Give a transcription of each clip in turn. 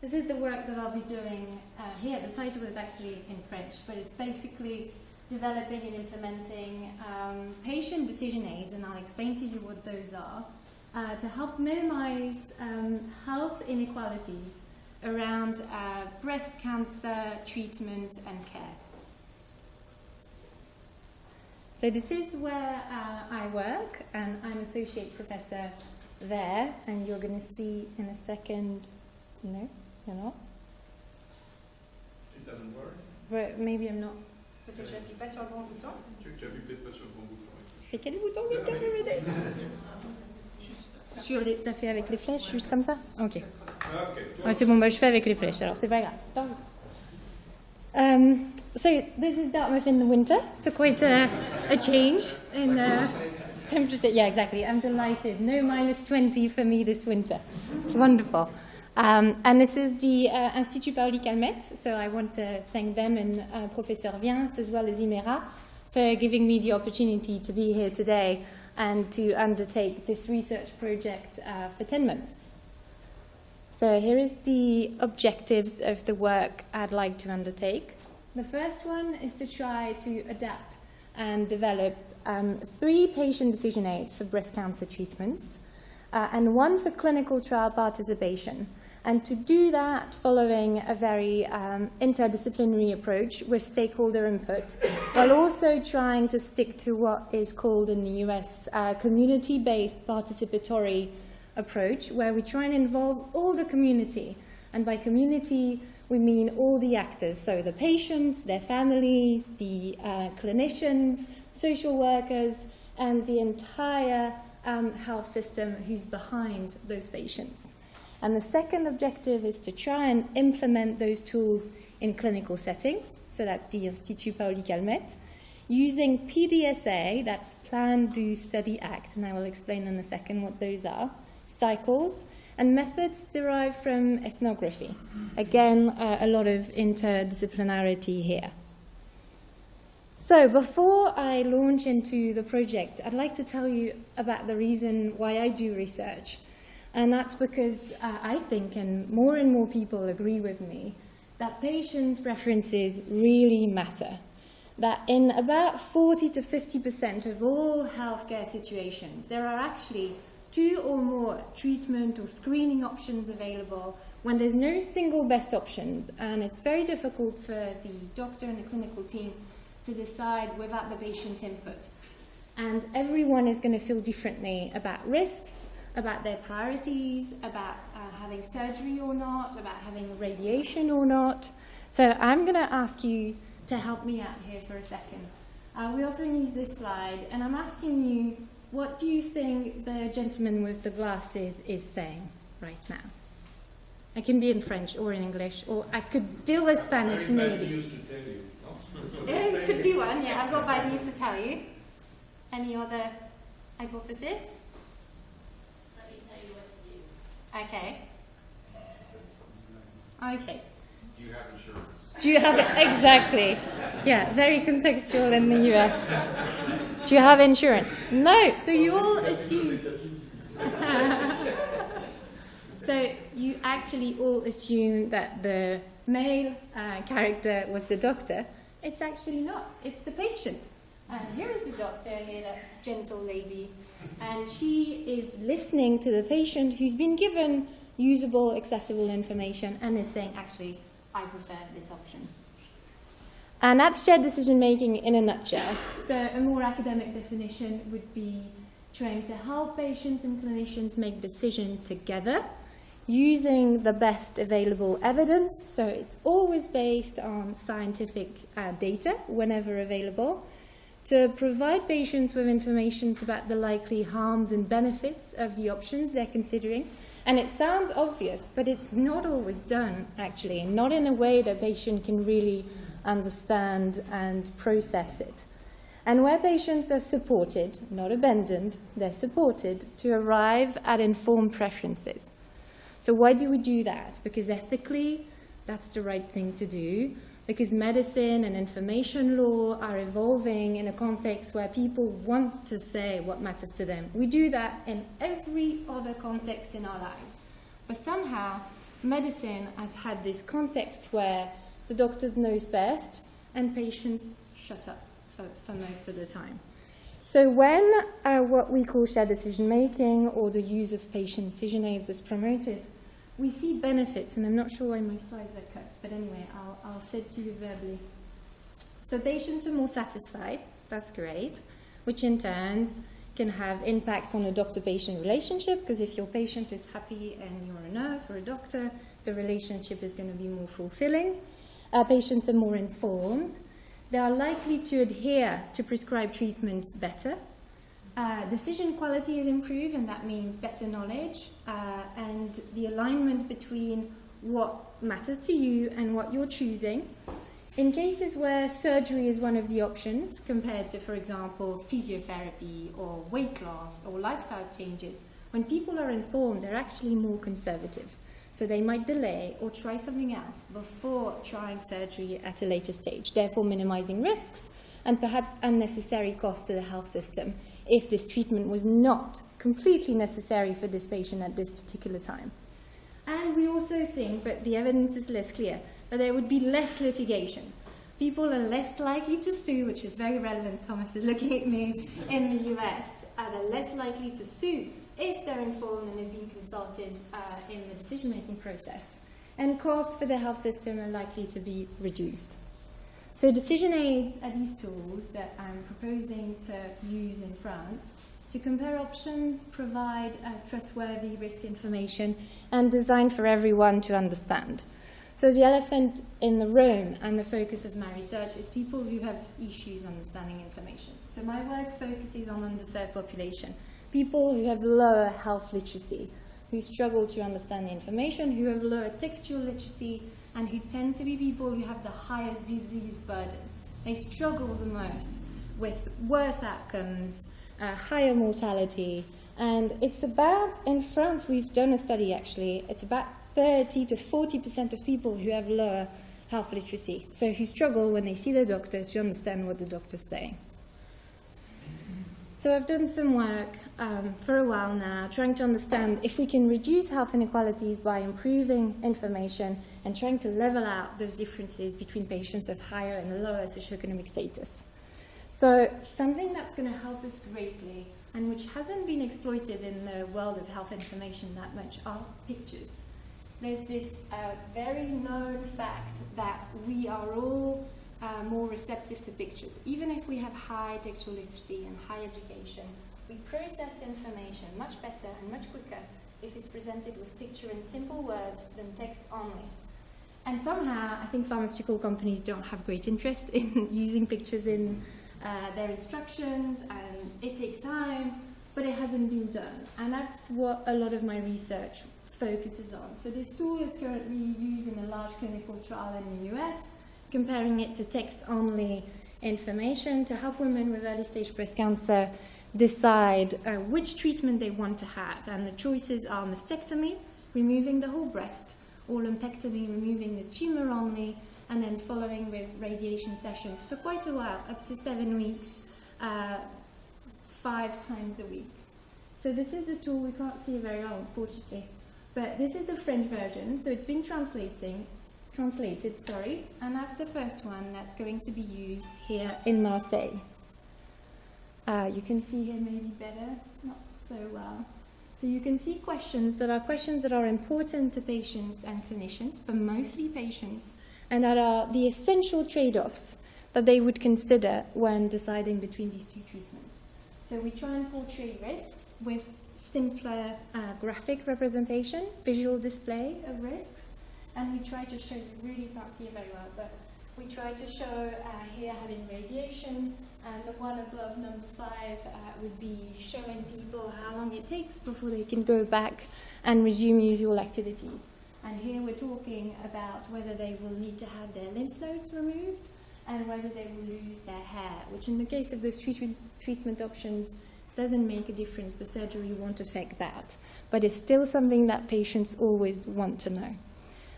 This is the work that I'll be doing here. The title is actually in French, but it's basically developing and implementing patient decision aids, and I'll explain to you what those are, to help minimize health inequalities around breast cancer treatment and care. So this is where I work, and I'm associate professor there, and you're going to see in a second. No, you're not. It doesn't work. But maybe I'm not. Peut-être j'appuie pas sur le bon bouton. Tu appuies peut-être pas sur le bon bouton. C'est quel bouton que tu veux m'aider? Sur les, t'as fait avec les flèches, juste comme ça? Ok. Ouais, c'est bon, bah, je fais avec les flèches, alors c'est pas grave. So this is Dartmouth in the winter, so quite a change in temperature. Yeah, exactly. I'm delighted. No -20 for me this winter. It's wonderful. And this is the Institute Paoli-Calmettes, so I want to thank them and Professeure as well as IMéRA for giving me the opportunity to be here today and to undertake this research project for 10 months. So here is the objectives of the work I'd like to undertake. The first one is to try to adapt and develop 3 patient decision aids for breast cancer treatments and 1 for clinical trial participation. And to do that following a very interdisciplinary approach with stakeholder input, while also trying to stick to what is called in the US community-based participatory approach, where we try and involve all the community. And by community, we mean all the actors, so the patients, their families, the clinicians, social workers, and the entire health system who's behind those patients. And the second objective is to try and implement those tools in clinical settings, so that's the Institut Paoli-Calmettes, using PDSA, that's Plan, Do, Study, Act, and I will explain in a second what those are, cycles, and methods derived from ethnography. Again, a lot of interdisciplinarity here. So before I launch into the project, I'd like to tell you about the reason why I do research. And that's because I think, and more people agree with me, that patients' preferences really matter. That in about 40 to 50% of all healthcare situations, there are actually 2 or more treatment or screening options available when there's no single best options, and it's very difficult for the doctor and the clinical team to decide without the patient input. And everyone is going to feel differently about risks, about their priorities, about having surgery or not, about having radiation or not. So I'm going to ask you to help me out here for a second. We often use this slide, and I'm asking you, what do you think the gentleman with the glasses is saying right now? It can be in French or in English, or I could deal with Spanish, maybe. Bad news to tell you. No? It could be one, yeah. I've got bad news to tell you. Any other hypothesis? Okay. Okay. Do you have insurance? Do you have it? Exactly. Yeah, very contextual in the US. Do you have insurance? No. So you all assume. So you actually all assume that the male character was the doctor. It's actually not. It's the patient. And here is the doctor, here, that gentle lady. And she is listening to the patient who's been given usable, accessible information and is saying, actually, I prefer this option. And that's shared decision making in a nutshell. So a more academic definition would be trying to help patients and clinicians make decisions together using the best available evidence. So it's always based on scientific data whenever available, to provide patients with information about the likely harms and benefits of the options they're considering. And it sounds obvious, but it's not always done, actually, not in a way that patient can really understand and process it. And where patients are supported, not abandoned, they're supported to arrive at informed preferences. So why do we do that? Because ethically, that's the right thing to do. Because medicine and information law are evolving in a context where people want to say what matters to them. We do that in every other context in our lives. But somehow, medicine has had this context where the doctors knows best and patients shut up for most of the time. So when what we call shared decision-making or the use of patient decision aids is promoted, we see benefits, and I'm not sure why my slides are cut, but anyway, I'll say it to you verbally. So patients are more satisfied, that's great, which in turn can have impact on the doctor-patient relationship, because if your patient is happy and you're a nurse or a doctor, the relationship is going to be more fulfilling. Patients are more informed. They are likely to adhere to prescribed treatments better. Decision quality is improved, and that means better knowledge and the alignment between what matters to you and what you're choosing. In cases where surgery is one of the options compared to, for example, physiotherapy or weight loss or lifestyle changes, when people are informed, they're actually more conservative. So they might delay or try something else before trying surgery at a later stage, therefore minimizing risks and perhaps unnecessary costs to the health system if this treatment was not completely necessary for this patient at this particular time. And we also think, but the evidence is less clear, that there would be less litigation. People are less likely to sue, which is very relevant, Thomas is looking at me, in the US, they're less likely to sue if they're informed and have been consulted in the decision-making process. And costs for the health system are likely to be reduced. So decision aids are these tools that I'm proposing to use in France to compare options, provide trustworthy risk information, and designed for everyone to understand. So the elephant in the room and the focus of my research is people who have issues understanding information. So my work focuses on underserved population, people who have lower health literacy, who struggle to understand the information, who have lower textual literacy, and who tend to be people who have the highest disease burden. They struggle the most with worse outcomes, higher mortality, and it's about, in France we've done a study actually, it's about 30 to 40% of people who have lower health literacy, so who struggle when they see their doctor to understand what the doctor's saying. So I've done some work for a while now, trying to understand if we can reduce health inequalities by improving information and trying to level out those differences between patients of higher and lower socioeconomic status. So something that's going to help us greatly and which hasn't been exploited in the world of health information that much are pictures. There's this very known fact that we are all more receptive to pictures. Even if we have high textual literacy and high education, we process information much better and much quicker if it's presented with picture and simple words than text only. And somehow, I think pharmaceutical companies don't have great interest in using pictures in their instructions, and it takes time, but it hasn't been done. And that's what a lot of my research focuses on. So this tool is currently used in a large clinical trial in the US, comparing it to text-only information to help women with early-stage breast cancer decide which treatment they want to have. And the choices are mastectomy, removing the whole breast, or lumpectomy, removing the tumor only, and then following with radiation sessions for quite a while, up to 7 weeks, 5 times a week. So this is the tool. We can't see it very well, unfortunately. But this is the French version, so it's been translated, and that's the first one that's going to be used here in Marseille. You can see here maybe better, not so well. So you can see questions that are important to patients and clinicians, but mostly patients, and that are the essential trade-offs that they would consider when deciding between these two treatments. So we try and portray risks with simpler graphic representation, visual display of risks, and we try to show, you really can't see it very well, but we try to show here having radiation, and the one above, number 5, would be showing people how long it takes before they can go back and resume usual activities. And here we're talking about whether they will need to have their lymph nodes removed and whether they will lose their hair, which in the case of those treatment options doesn't make a difference. The surgery won't affect that, but it's still something that patients always want to know.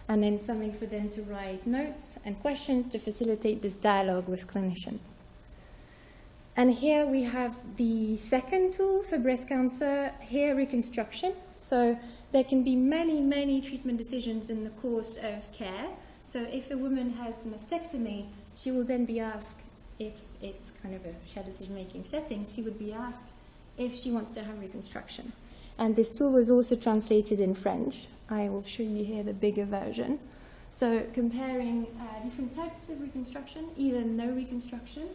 And then something for them to write notes and questions to facilitate this dialogue with clinicians. And here we have the second tool for breast cancer, hair reconstruction. So there can be many, many treatment decisions in the course of care. So if a woman has a mastectomy, she will then be asked, if it's kind of a shared decision-making setting, she would be asked if she wants to have reconstruction. And this tool was also translated in French. I will show you here the bigger version. So comparing different types of reconstruction, either no reconstruction,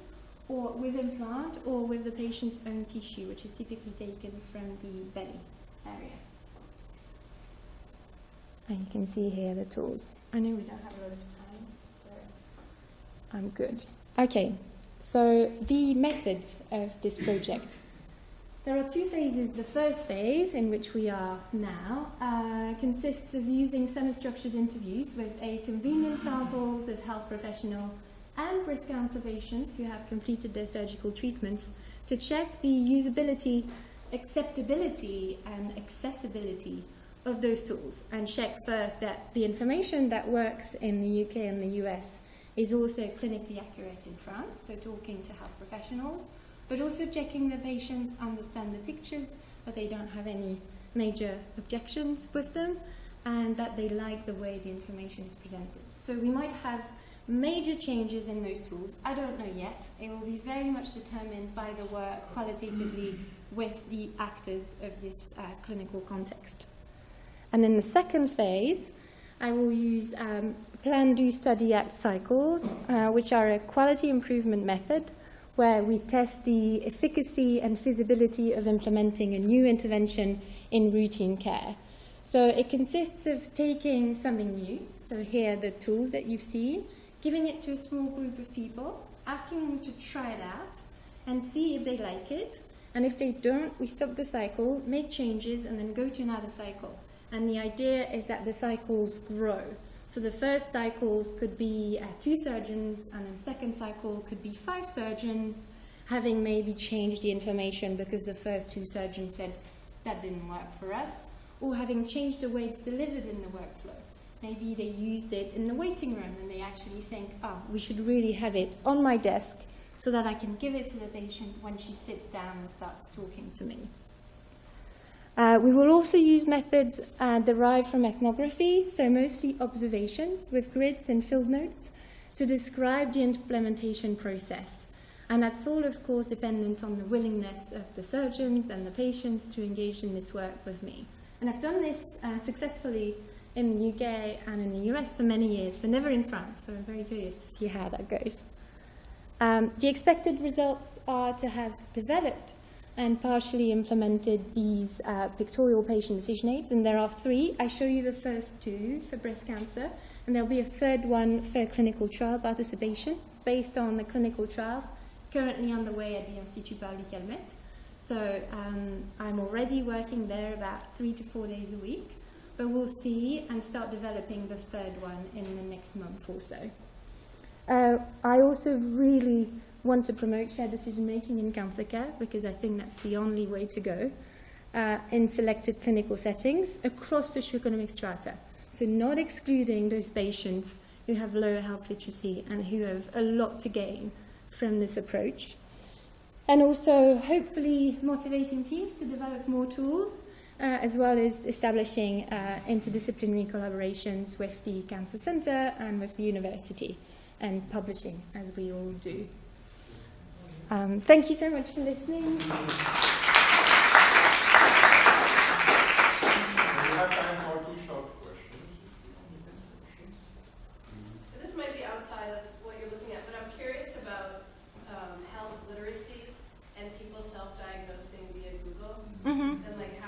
or with implant, or with the patient's own tissue, which is typically taken from the belly area. And you can see here the tools. I know we don't have a lot of time, so I'm good. Okay, so the methods of this project. There are two phases. The first phase, in which we are now, consists of using semi-structured interviews with a convenient samples of health professionals and breast cancer patients who have completed their surgical treatments to check the usability, acceptability, and accessibility of those tools, and check first that the information that works in the UK and the US is also clinically accurate in France, so talking to health professionals, but also checking the patients understand the pictures, that they don't have any major objections with them, and that they like the way the information is presented. So we might have major changes in those tools. I don't know yet. It will be very much determined by the work qualitatively with the actors of this clinical context. And in the second phase, I will use plan, do, study, act cycles, which are a quality improvement method where we test the efficacy and feasibility of implementing a new intervention in routine care. So it consists of taking something new, so here are the tools that you've seen, giving it to a small group of people, asking them to try it out and see if they like it. And if they don't, we stop the cycle, make changes, and then go to another cycle. And the idea is that the cycles grow. So the first cycle could be 2 surgeons, and then the second cycle could be 5 surgeons, having maybe changed the information because the first 2 surgeons said that didn't work for us, or having changed the way it's delivered in the workflow. Maybe they used it in the waiting room and they actually think, we should really have it on my desk so that I can give it to the patient when she sits down and starts talking to me. We will also use methods derived from ethnography, so mostly observations with grids and field notes to describe the implementation process. And that's all, of course, dependent on the willingness of the surgeons and the patients to engage in this work with me. And I've done this successfully in the UK and in the US for many years, but never in France, so I'm very curious to see how that goes. The expected results are to have developed and partially implemented these pictorial patient decision aids, and there are 3. I show you the first 2 for breast cancer, and there'll be a third one for clinical trial participation based on the clinical trials currently underway at the Institute Paoli-Calmettes. So I'm already working there about 3 to 4 days a week, but we'll see and start developing the third one in the next month or so. I also really want to promote shared decision-making in cancer care because I think that's the only way to go in selected clinical settings across socioeconomic strata. So not excluding those patients who have lower health literacy and who have a lot to gain from this approach. And also hopefully motivating teams to develop more tools as well as establishing interdisciplinary collaborations with the Cancer Center and with the university and publishing as we all do. Thank you so much for listening. We have time for 2 short questions. This might be outside of what you're looking at, but I'm curious about health literacy and people self-diagnosing via Google, and like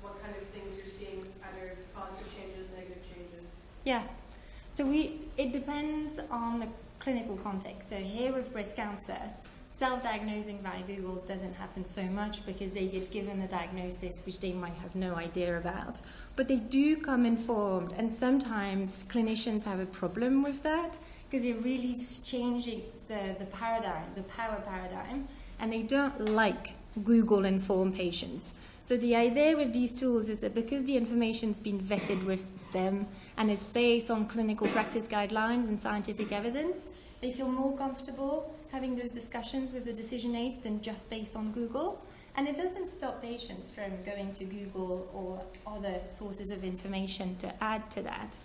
what kind of things you're seeing, either positive changes, negative changes. Yeah. So it depends on the clinical context. So here with breast cancer, self-diagnosing via Google doesn't happen so much because they get given a diagnosis which they might have no idea about. But they do come informed, and sometimes clinicians have a problem with that because it really is changing the paradigm, the power paradigm, and they don't like Google-informed patients. So the idea with these tools is that because the information's been vetted with them and it's based on clinical practice guidelines and scientific evidence, they feel more comfortable having those discussions with the decision aids than just based on Google. And it doesn't stop patients from going to Google or other sources of information to add to that.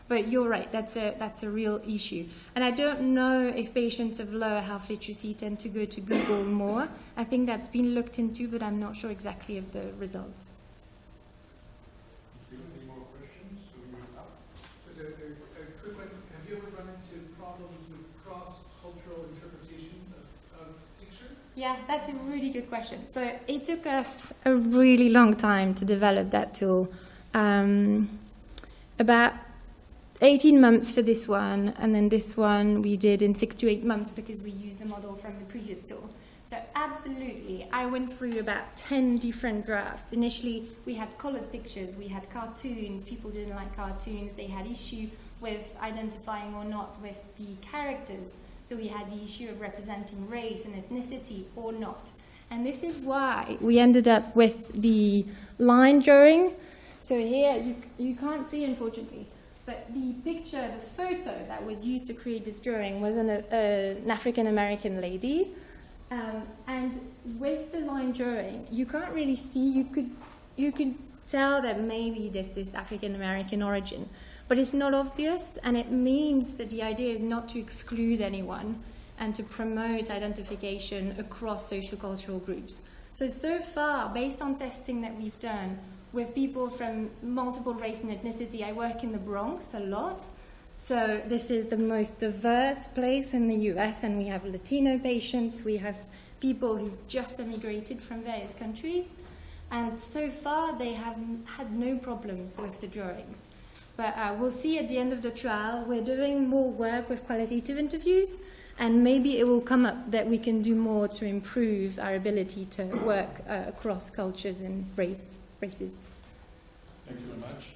But you're right, that's a real issue. And I don't know if patients of lower health literacy tend to go to Google more. I think that's been looked into, but I'm not sure exactly of the results. Thank you. Any more questions? Just a quick one. Have you ever run into problems with cross-cultural interpretations of pictures? Yeah, that's a really good question. So it took us a really long time to develop that tool. About 18 months for this one, and then this one we did in 6 to 8 months because we used the model from the previous tool. So absolutely, I went through about 10 different drafts. Initially, we had colored pictures, we had cartoons, people didn't like cartoons, they had issue with identifying or not with the characters. So we had the issue of representing race and ethnicity or not. And this is why we ended up with the line drawing. So here, you can't see, unfortunately, but the picture, the photo that was used to create this drawing was an African-American lady. And with the line drawing, you can't really see, you could tell that maybe there's this African-American origin, but it's not obvious, and it means that the idea is not to exclude anyone and to promote identification across sociocultural groups. So far, based on testing that we've done, with people from multiple race and ethnicity. I work in the Bronx a lot. So this is the most diverse place in the US, and we have Latino patients, we have people who've just emigrated from various countries. And so far, they have had no problems with the drawings. But we'll see at the end of the trial. We're doing more work with qualitative interviews, and maybe it will come up that we can do more to improve our ability to work across cultures and races. Thank you very much.